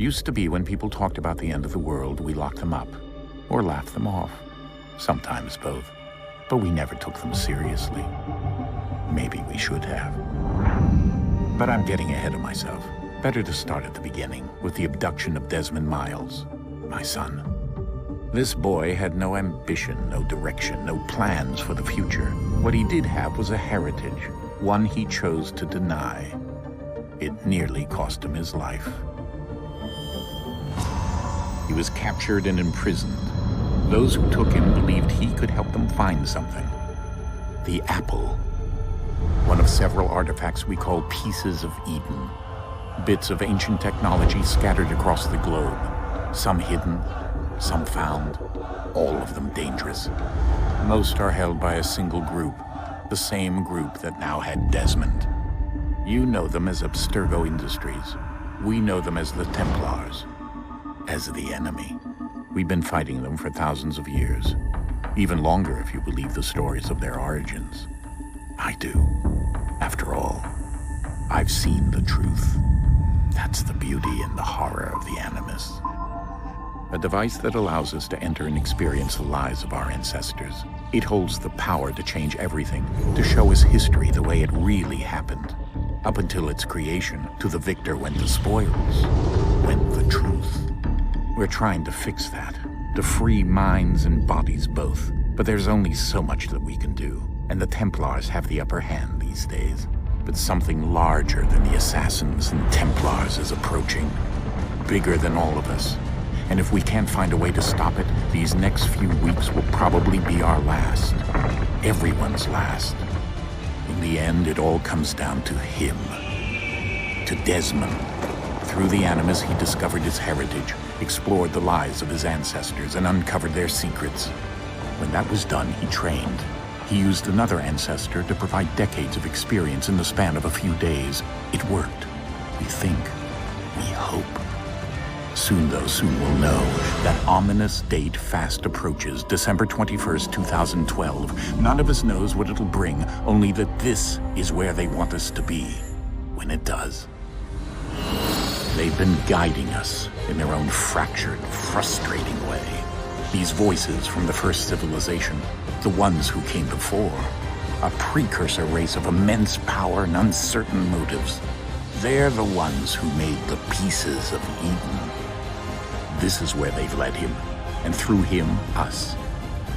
Used to be when people talked about the end of the world, we locked them up, or laughed them off. Sometimes both. But we never took them seriously. Maybe we should have. But I'm getting ahead of myself. Better to start at the beginning, with the abduction of Desmond Miles, my son. This boy had no ambition, no direction, no plans for the future. What he did have was a heritage, one he chose to deny. It nearly cost him his life. He was captured and imprisoned. Those who took him believed he could help them find something. The apple. One of several artifacts we call pieces of Eden. Bits of ancient technology scattered across the globe. Some hidden, some found, all of them dangerous. Most are held by a single group, the same group that now had Desmond. You know them as Abstergo Industries. We know them as the Templars, as the enemy. We've been fighting them for thousands of years, even longer if you believe the stories of their origins. I do. After all, I've seen the truth. That's the beauty and the horror of the Animus. A device that allows us to enter and experience the lives of our ancestors. It holds the power to change everything, to show us history the way it really happened. Up until its creation, to the victor went the spoils, went the truth. We're trying to fix that, to free minds and bodies both. But there's only so much that we can do, and the Templars have the upper hand these days. But something larger than the Assassins and Templars is approaching, bigger than all of us. And if we can't find a way to stop it, these next few weeks will probably be our last. Everyone's last. In the end, it all comes down to him. To Desmond. Through the Animus, he discovered his heritage, explored the lives of his ancestors, and uncovered their secrets. When that was done, he trained. He used another ancestor to provide decades of experience in the span of a few days. It worked. We think. We hope. Soon, though, soon we'll know. That ominous date fast approaches, December 21st, 2012. None of us knows what it'll bring, only that this is where they want us to be, when it does. They've been guiding us in their own fractured, frustrating way. These voices from the first civilization, the ones who came before, a precursor race of immense power and uncertain motives. They're the ones who made the pieces of Eden. This is where they've led him, and through him, us.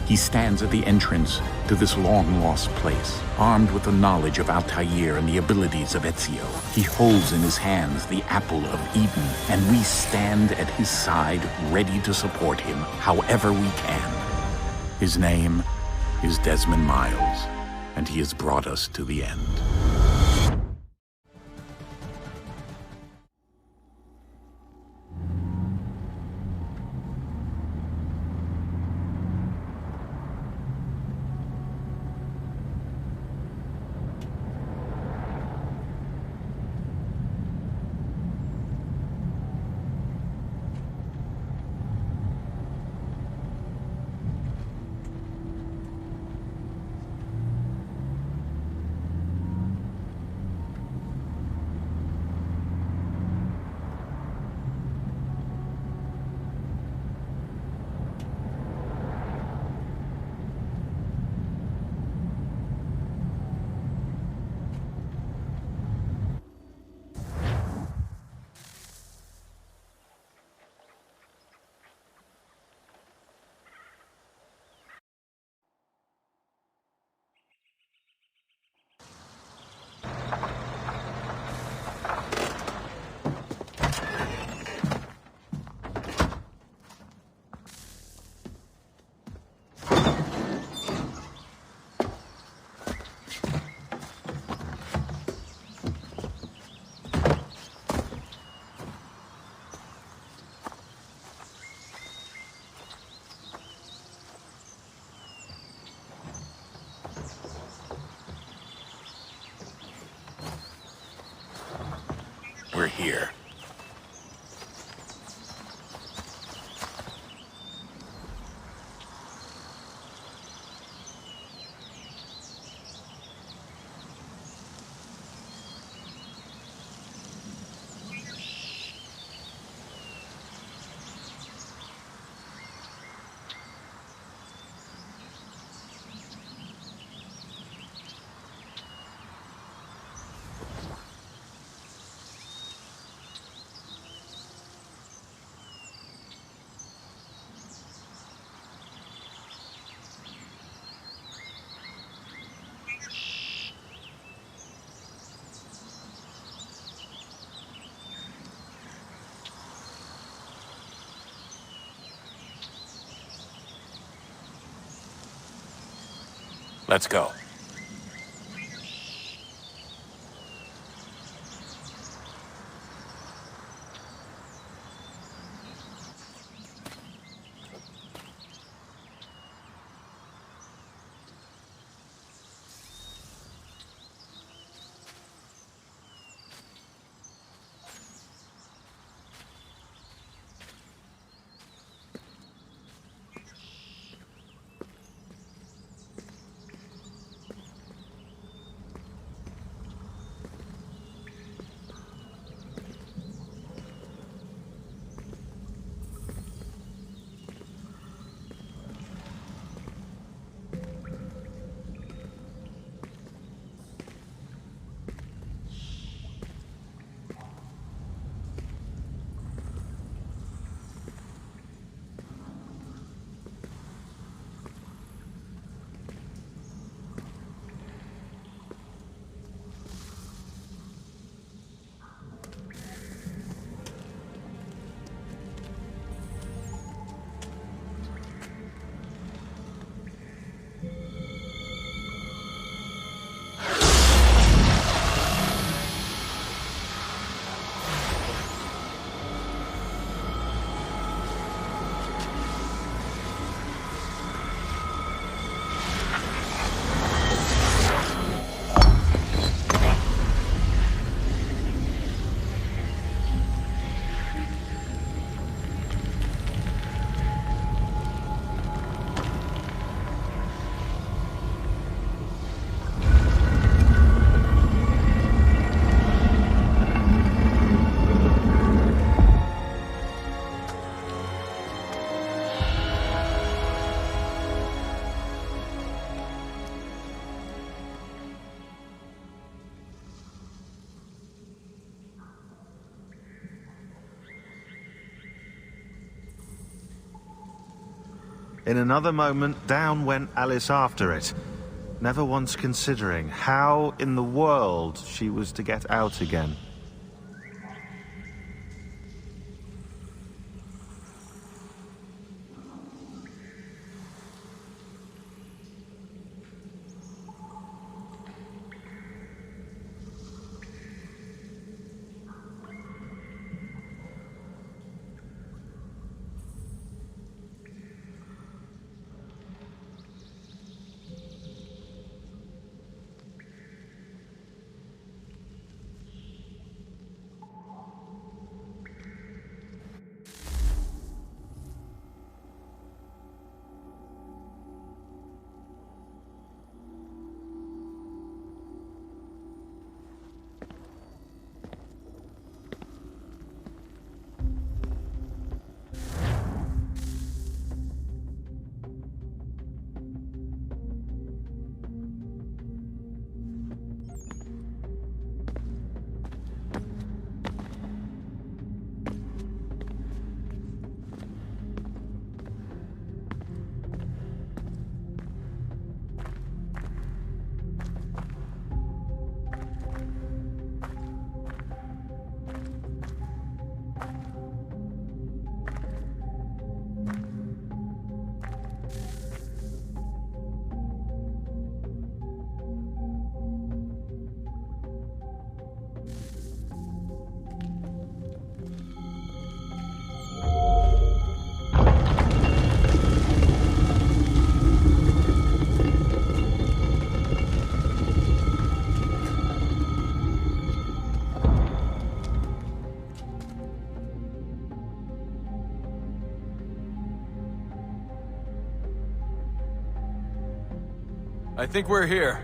He stands at the entrance to this long-lost place, armed with the knowledge of Altair and the abilities of Ezio. He holds in his hands the apple of Eden, and we stand at his side, ready to support him however we can. His name is Desmond Miles, and he has brought us to the end. We're here. Let's go. In another moment, down went Alice after it, never once considering how in the world she was to get out again. I think we're here.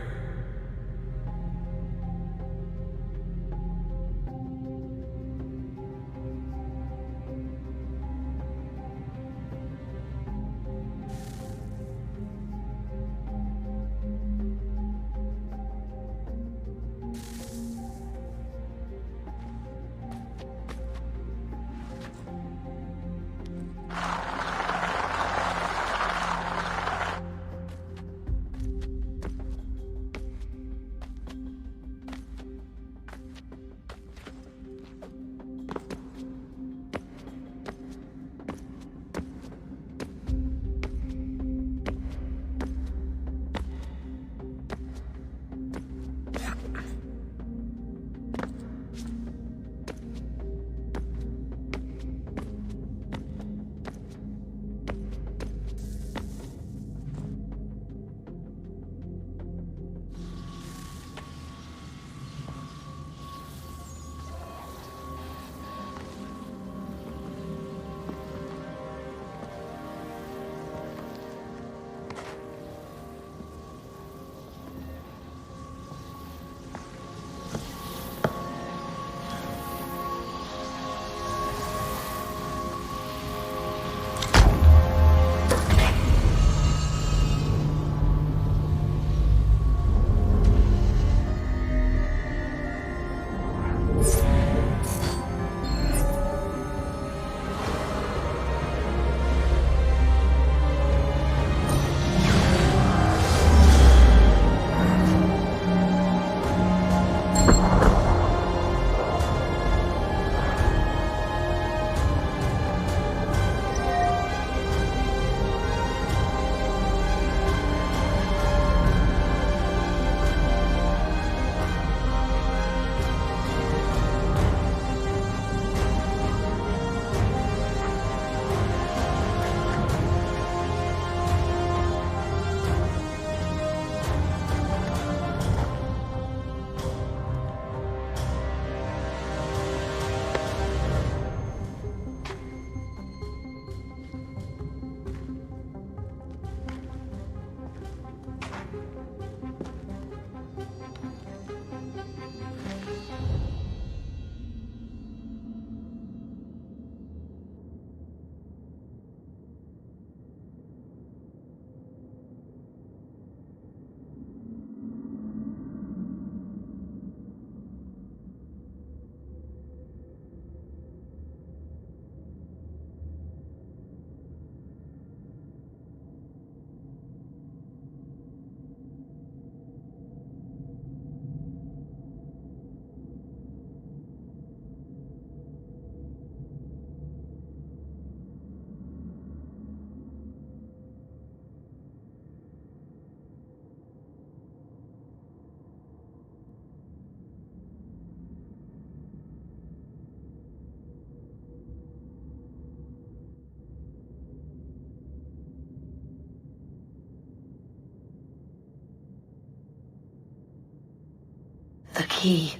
key.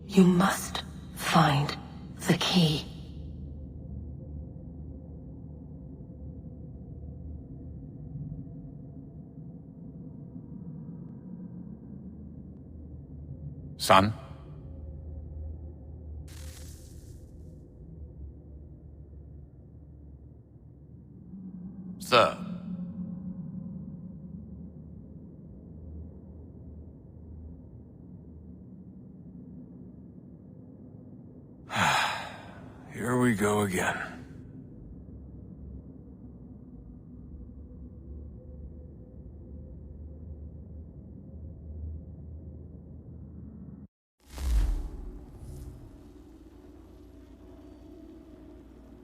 You must find the key. Son? Sir. Here we go again.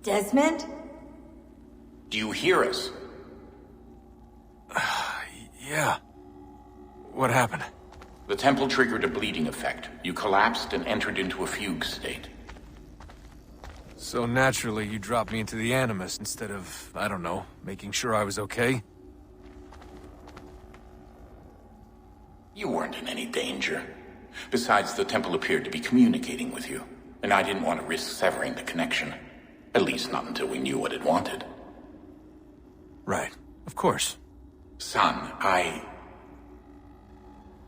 Desmond? Do you hear us? Yeah. What happened? The temple triggered a bleeding effect. You collapsed and entered into a fugue state. So naturally, you dropped me into the Animus instead of, I don't know, making sure I was okay? You weren't in any danger. Besides, the temple appeared to be communicating with you, and I didn't want to risk severing the connection. At least not until we knew what it wanted. Right. Of course. Son,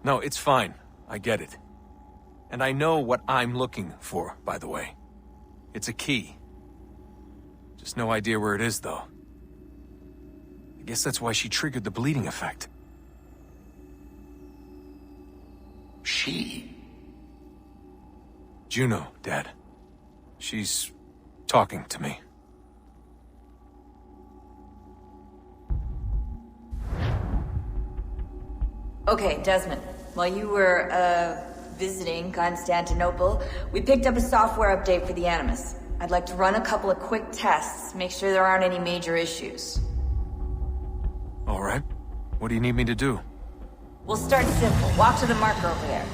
No, it's fine. I get it. And I know what I'm looking for, by the way. It's a key. Just no idea where it is, though. I guess that's why she triggered the bleeding effect. She? Juno, Dad. She's talking to me. Okay, Desmond. While you were, visiting Constantinople, we picked up a software update for the Animus. I'd like to run a couple of quick tests, make sure there aren't any major issues. All right. What do you need me to do? We'll start simple. Walk to the marker over there.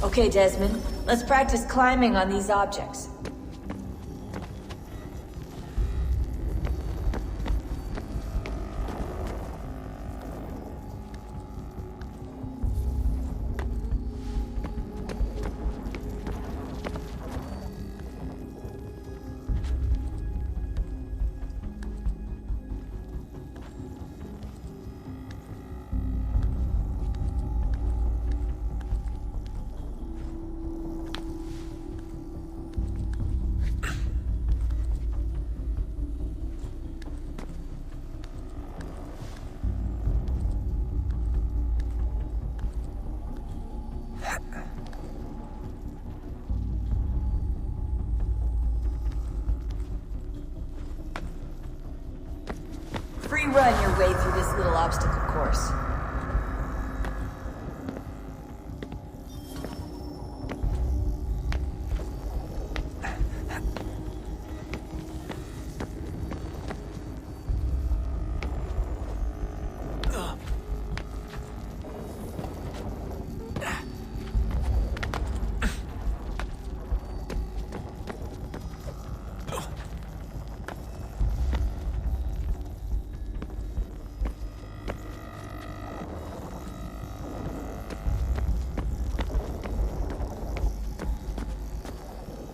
Okay, Desmond. Let's practice climbing on these objects. Free run your way through this little obstacle course.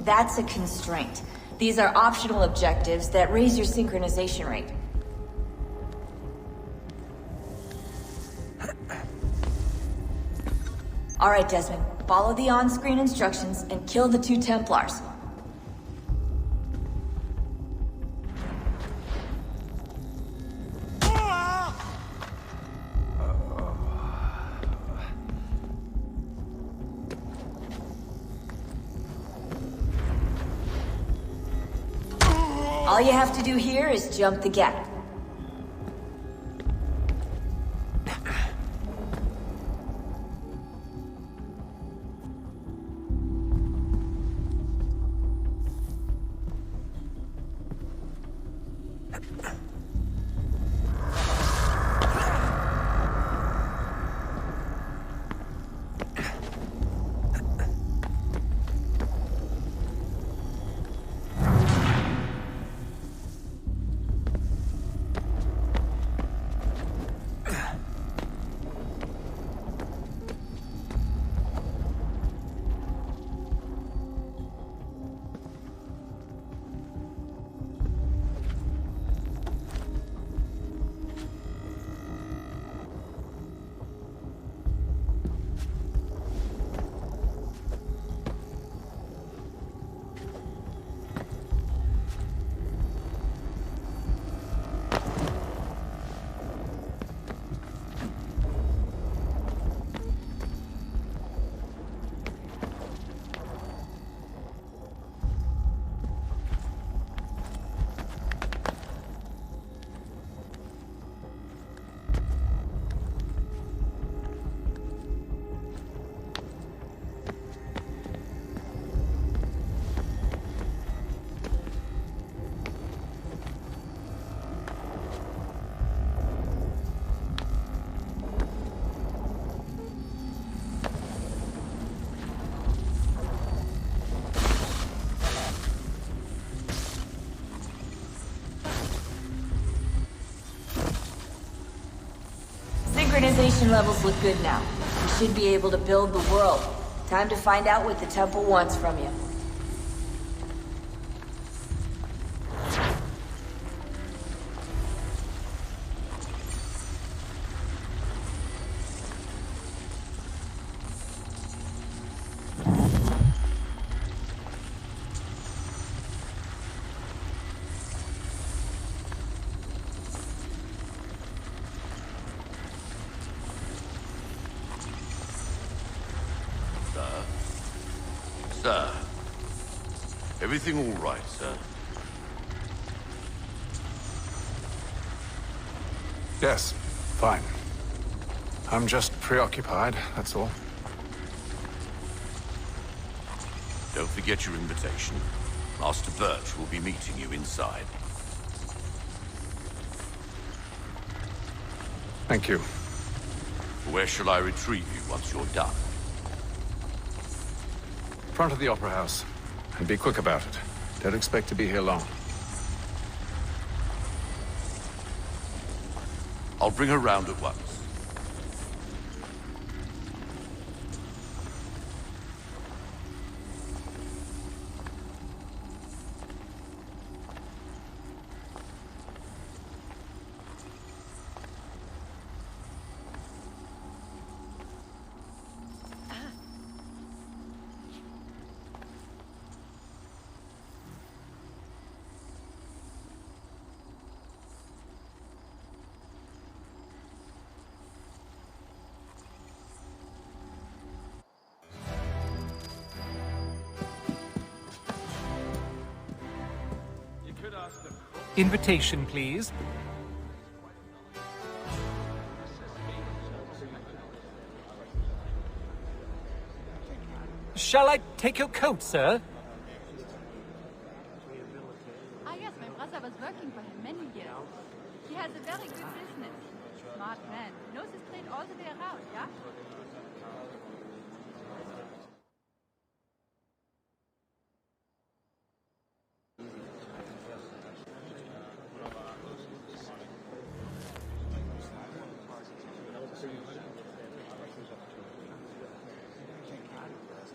That's a constraint. These are optional objectives that raise your synchronization rate. All right, Desmond. Follow the on-screen instructions and kill the 2 Templars. All you have to do here is jump the gap. Organization levels look good now. We should be able to build the world. Time to find out what the Temple wants from you. Sir. Everything all right, sir? Yes, fine. I'm just preoccupied, that's all. Don't forget your invitation. Master Birch will be meeting you inside. Thank you. Where shall I retrieve you once you're done? Front of the Opera House. And be quick about it. Don't expect to be here long. I'll bring her round at once. Invitation, please. Shall I take your coat, sir? Ah yes, my brother was working for him many years. He has a very good business. Smart man. Knows his trade all the way around, yeah?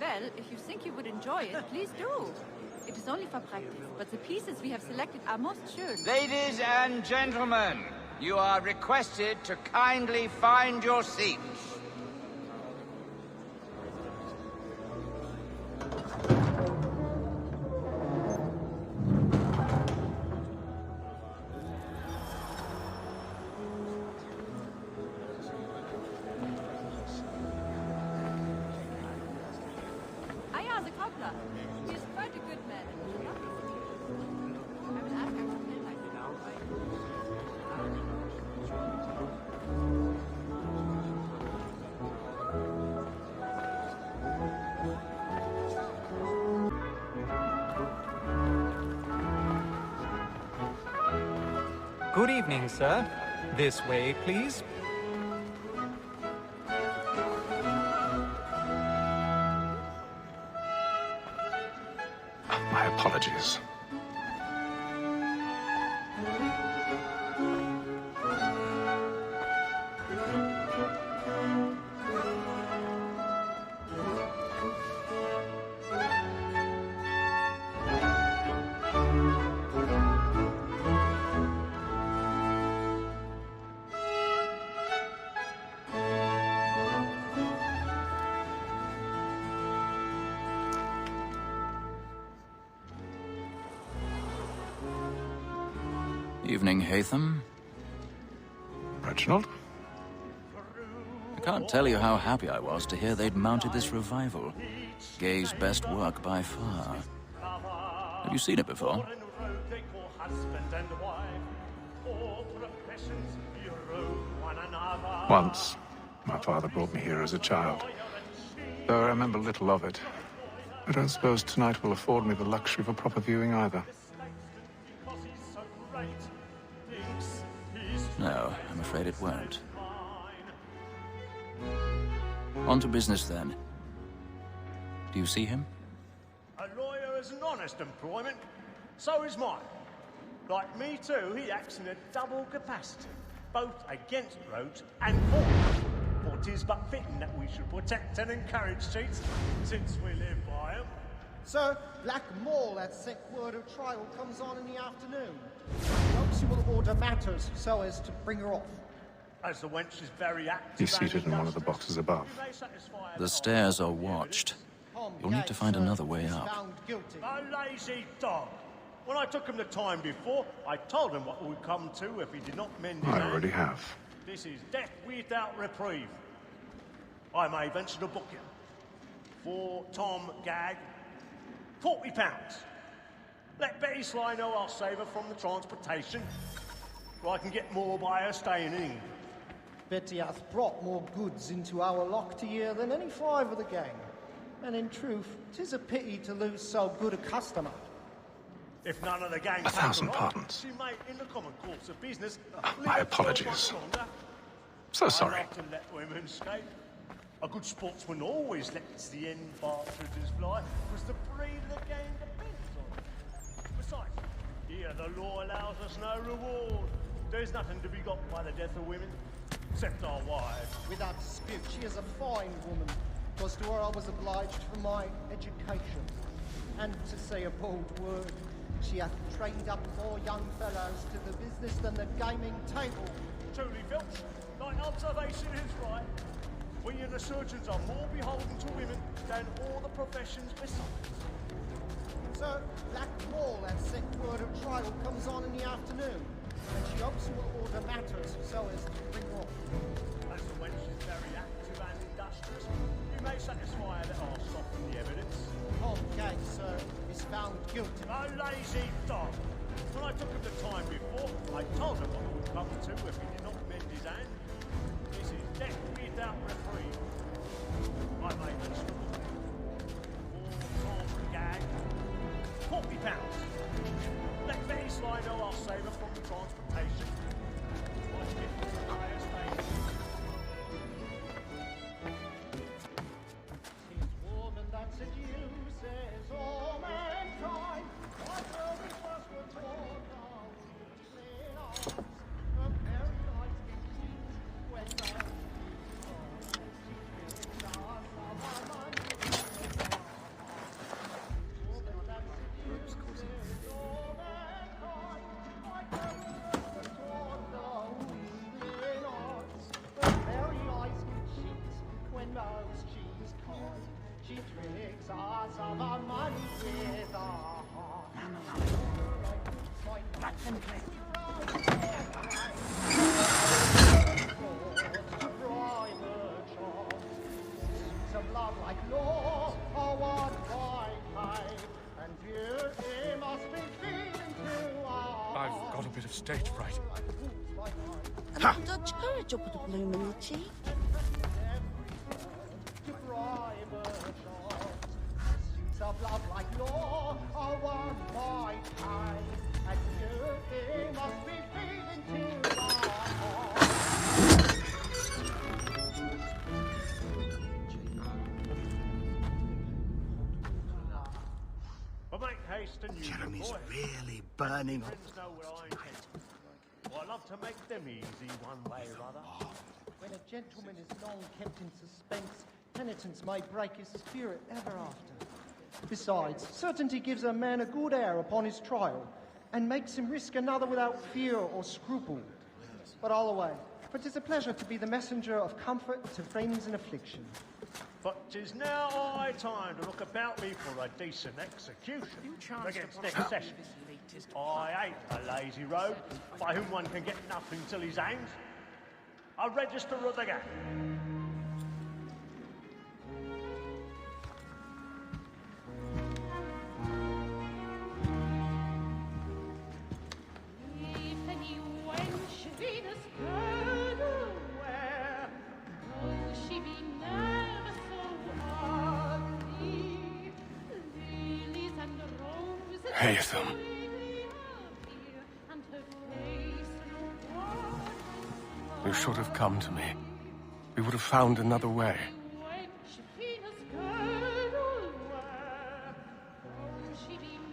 Well, if you think you would enjoy it, please do. It is only for practice, but the pieces we have selected are most schön. Ladies and gentlemen, you are requested to kindly find your seats. The cobbler. He is quite a good man. I will ask her to tell my Good evening, sir. This way, please. My apologies. Evening, Haytham. Reginald? I can't tell you how happy I was to hear they'd mounted this revival. Gay's best work by far. Have you seen it before? Once. My father brought me here as a child. Though I remember little of it. I don't suppose tonight will afford me the luxury of a proper viewing either. No, I'm afraid it won't. On to business, then. Do you see him? A lawyer is an honest employment. So is mine. Like me too, he acts in a double capacity. Both against Rhodes and for him. 'tis but fitting that we should protect and encourage cheats, since we live by 'em. Sir, Black Mall has sent word her trial comes on in the afternoon. He hopes you will order matters so as to bring her off. As the wench is very active. He's seated in one of the boxes above. The stairs are watched. You'll need to find another way up. Found guilty. A lazy dog. When I took him the time before, I told him what would come to if he did not mend his I hand. already have. This is death without reprieve. I may venture to book him. For Tom Gag, £40. Let Betty Sly know I'll save her from the transportation, or I can get more by her staying in England. Betty hath brought more goods into our lock year than any five of the gang. And in truth, 'tis a pity to lose so good a customer. If none of the gang 1,000 take her on, pardons. she may, in the common course of business, My live 12 apologies. months longer. So sorry. I love to let women escape. A good sportsman always lets the end partridges fly, because the breed of the game depends on it. Besides, here the law allows us no reward. There's nothing to be got by the death of women, except our wives. Without dispute, she is a fine woman. 'Twas to her I was obliged for my education. And to say a bold word, she hath trained up more young fellows to the business than the gaming table. Truly, Filch, thy observation is right. We and the surgeons are more beholden to women than all the professions besides. Sir, Black Mall has sent word her trial comes on in the afternoon, and she hopes you will order matters so as to bring her off. As the wench is very active and industrious, you may satisfy her that I'll soften the evidence. Tom Gag, sir, is found guilty. A lazy dog. When I took him the time before, I told him what it would come to if he did not mend his hand. This is death without reprieve. I made this rule. For Tom Gag, £40. Let Betty Sly know I'll save her from the transportation. My gift is the highest aid. Tis woman that seduces all mankind. My brothers was were taught now in arms. A very nice indeed when thou she tricks us of our money with our heart. Of love like law, or what and beauty must be feeling to our I've got a bit of stage fright. And Dutch courage up with the bloom in the cheek. Of love like law, or what and beauty must be feeling to our But make haste and use Jeremy's your voice. really burning up. Friends know what I intend. Well, I love to make them easy one way or other. When a gentleman is long kept in suspense, penitence may break his spirit ever after. Besides, certainty gives a man a good air upon his trial, and makes him risk another without fear or scruple. But all away, for 'tis a pleasure to be the messenger of comfort to friends in affliction. But 'tis now high time to look about me for a decent execution against next session. I hate a lazy rogue by whom one can get nothing till he's hanged. A register of the gang. Haytham. You should have come to me. We would have found another way.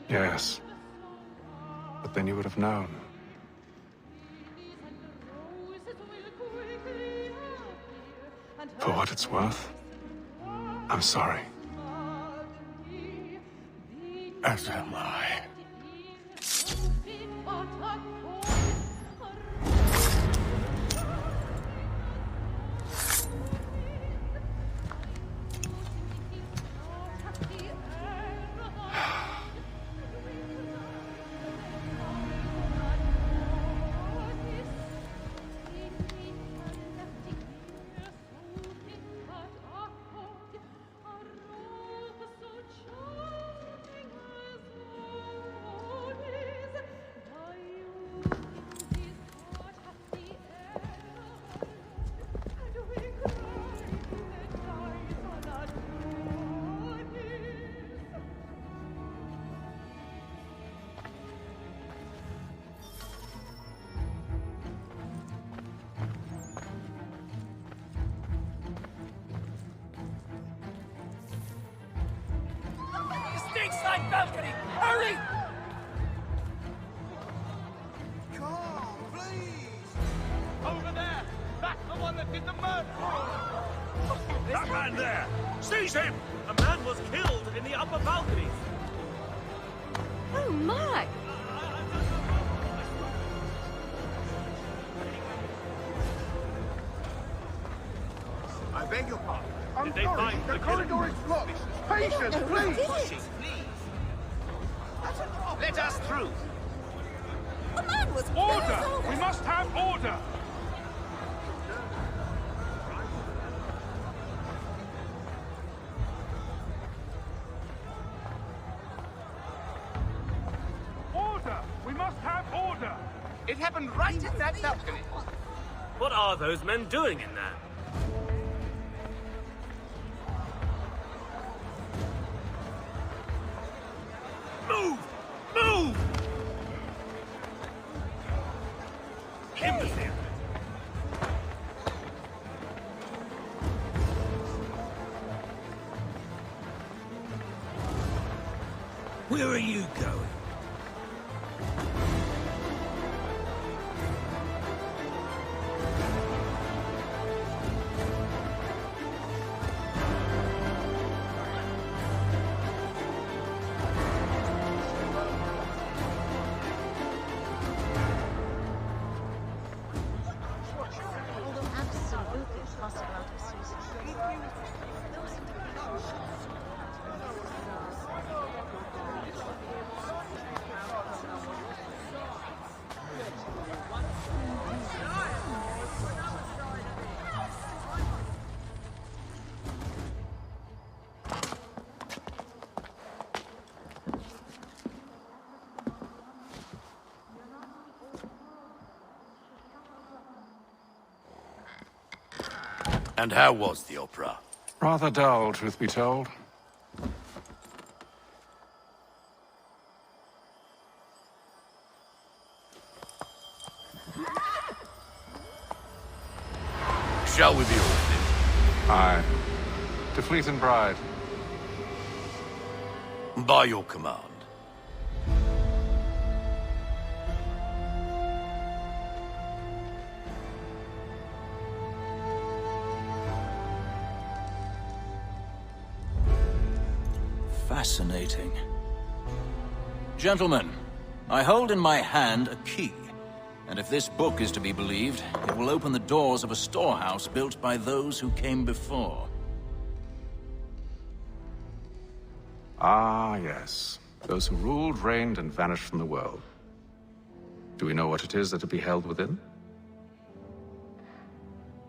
Yes. But then you would have known. For what it's worth, I'm sorry. As am I. Stateside balcony! Hurry! Carl, please! Over there! That's the one that did the murder! That man there! Seize him! A man was killed in the upper balcony! Oh my! I beg your pardon. I'm Did they sorry, find the corridor is blocked. Patience, please! Let us through. The man was Order! We must have order! Order! We must have order! It happened right in that balcony. What are those men doing in there? Move! Move! Imbecile! Where are you going? And how was the opera? Rather dull, truth be told. Shall we be ordered? Aye. To Fleet and Bride. By your command. Fascinating. Gentlemen, I hold in my hand a key. And if this book is to be believed, it will open the doors of a storehouse built by those who came before. Ah, yes. Those who ruled, reigned, and vanished from the world. Do we know what it is that to be held within?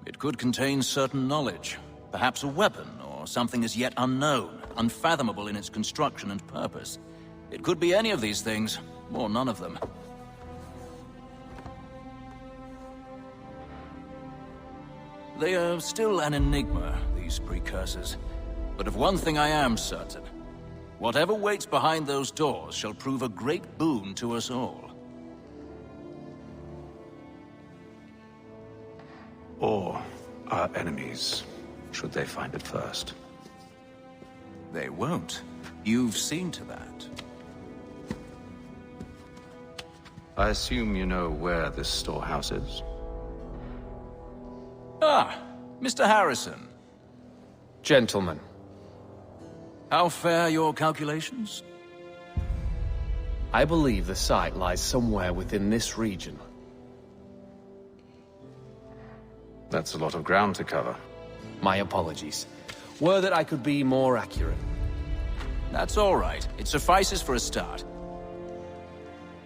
It could contain certain knowledge. Perhaps a weapon, or something as yet unknown, unfathomable in its construction and purpose. It could be any of these things, or none of them. They are still an enigma, these precursors. But of one thing I am certain. Whatever waits behind those doors shall prove a great boon to us all. Or our enemies, should they find it first. They won't. You've seen to that. I assume you know where this storehouse is? Ah, Mr. Harrison. Gentlemen. How fair your calculations? I believe the site lies somewhere within this region. That's a lot of ground to cover. My apologies. Were that I could be more accurate. That's all right. It suffices for a start.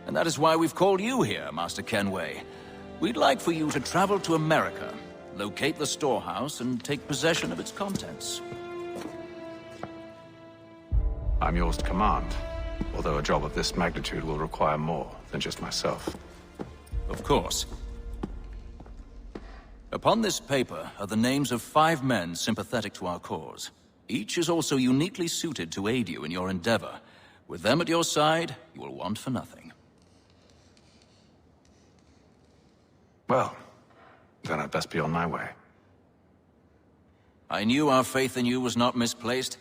And that is why we've called you here, Master Kenway. We'd like for you to travel to America, locate the storehouse, and take possession of its contents. I'm yours to command, although a job of this magnitude will require more than just myself. Of course. Upon this paper are the names of 5 men sympathetic to our cause. Each is also uniquely suited to aid you in your endeavor. With them at your side, you will want for nothing. Well, then I'd best be on my way. I knew our faith in you was not misplaced.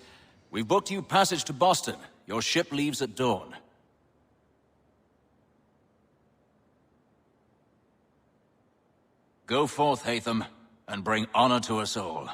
We've booked you passage to Boston. Your ship leaves at dawn. Go forth, Haytham, and bring honor to us all.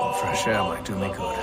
Some fresh air might do me good.